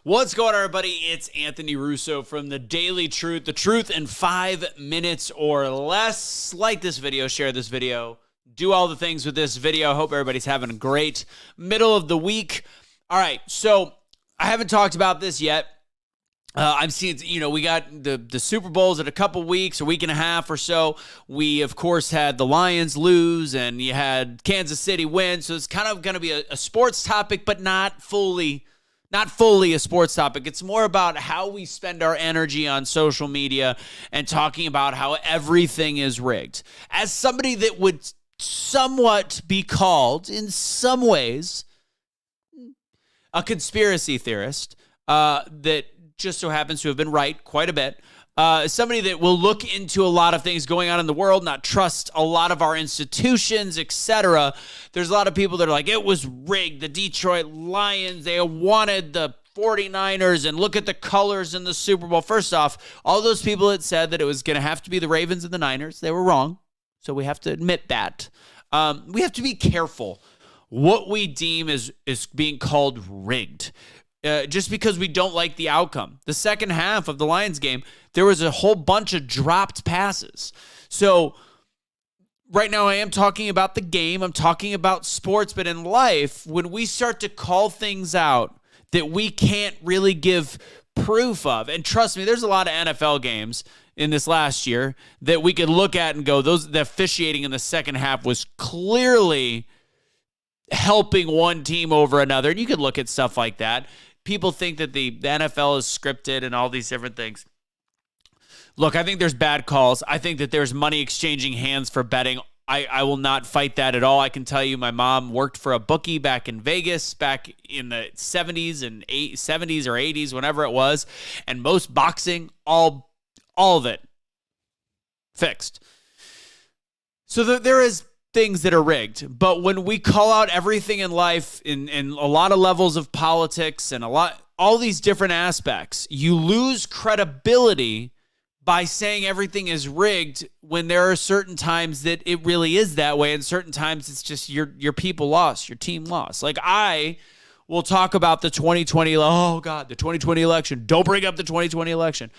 What's going on, everybody? It's Anthony Russo from The Daily Truth. The truth in 5 minutes or less. Like this video, share this video, do all the things with this video. I hope everybody's having a great middle of the week. All right, so I haven't talked about this yet. I'm seeing, we got the Super Bowls in a couple weeks, a week and a half or so. We, of course, had the Lions lose, and you had Kansas City win. So it's kind of going to be a sports topic, but not fully a sports topic. It's more about how we spend our energy on social media and talking about how everything is rigged. As somebody that would somewhat be called, in some ways, a conspiracy theorist, that just so happens to have been right quite a bit. Somebody that will look into a lot of things going on in the world, not trust a lot of our institutions, etc. There's a lot of people that are like, it was rigged. The Detroit Lions, they wanted the 49ers, and look at the colors in the Super Bowl. First off, all those people that said that it was going to have to be the Ravens and the Niners, they were wrong. So we have to admit that. We have to be careful what we deem is being called rigged. Just because we don't like the outcome. The second half of the Lions game, there was a whole bunch of dropped passes. So right now I am talking about the game. I'm talking about sports. But in life, when we start to call things out that we can't really give proof of, and trust me, there's a lot of NFL games in this last year that we could look at and go, the officiating in the second half was clearly helping one team over another. And you could look at stuff like that. People think that the NFL is scripted and all these different things. Look, I think there's bad calls. I think that there's money exchanging hands for betting. I will not fight that at all. I can tell you my mom worked for a bookie back in Vegas back in the 70s and 70s or 80s, whenever it was. And most boxing, all of it fixed. So there is things that are rigged, but when we call out everything in life in a lot of levels of politics and all these different aspects, you lose credibility by saying everything is rigged when there are certain times that it really is that way, and certain times it's just your people lost, your team lost. Like I will talk about the 2020 election. Don't bring up the 2020 election.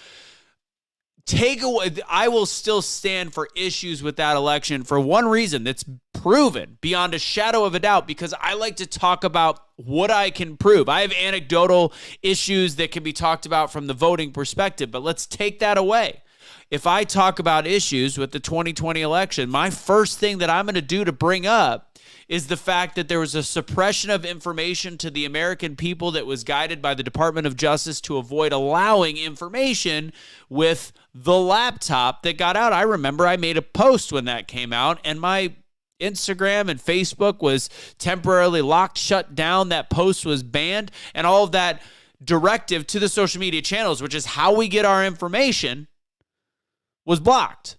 I will still stand for issues with that election for one reason that's proven beyond a shadow of a doubt, because I like to talk about what I can prove. I have anecdotal issues that can be talked about from the voting perspective, but let's take that away. If I talk about issues with the 2020 election, my first thing that I'm going to do to bring up is the fact that there was a suppression of information to the American people that was guided by the Department of Justice to avoid allowing information with the laptop that got out. I remember I made a post when that came out, and my Instagram and Facebook was temporarily locked, shut down. That post was banned, and all of that directive to the social media channels, which is how we get our information, was blocked.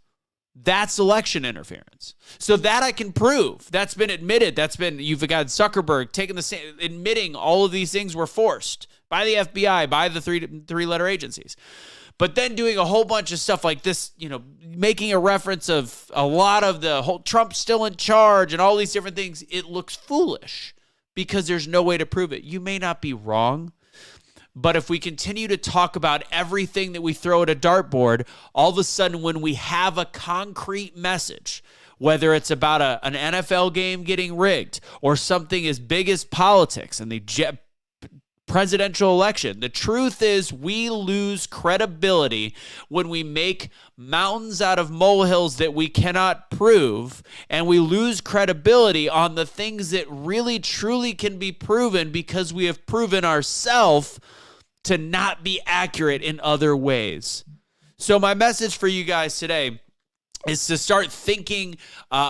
That's election interference. So that I can prove. That's been admitted. You've got Zuckerberg admitting all of these things were forced by the FBI, by the three-letter agencies. But then doing a whole bunch of stuff like this, making a reference of a lot of the whole Trump's still in charge and all these different things, it looks foolish because there's no way to prove it. You may not be wrong, but if we continue to talk about everything that we throw at a dartboard, all of a sudden when we have a concrete message, whether it's about an NFL game getting rigged or something as big as politics and the presidential election, the truth is we lose credibility when we make mountains out of molehills that we cannot prove, and we lose credibility on the things that really truly can be proven because we have proven ourselves to not be accurate in other ways. So my message for you guys today is to start thinking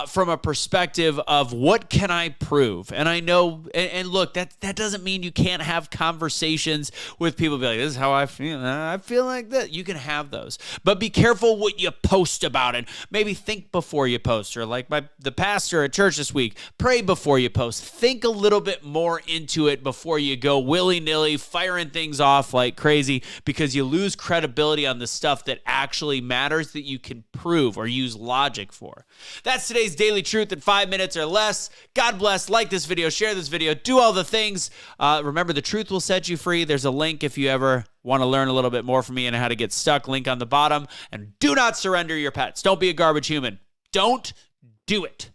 from a perspective of what can I prove? And I know, and look, that doesn't mean you can't have conversations with people be like, this is how I feel. I feel like that. You can have those. But be careful what you post about it. Maybe think before you post, or like the pastor at church this week, pray before you post. Think a little bit more into it before you go willy-nilly firing things off like crazy, because you lose credibility on the stuff that actually matters that you can prove or you use logic for. That's today's Daily Truth in 5 minutes or less. God bless. Like this video, share this video, do all the things. Remember, the truth will set you free. There's a link if you ever want to learn a little bit more from me and how to get stuck. Link on the bottom. And do not surrender your pets. Don't be a garbage human. Don't do it.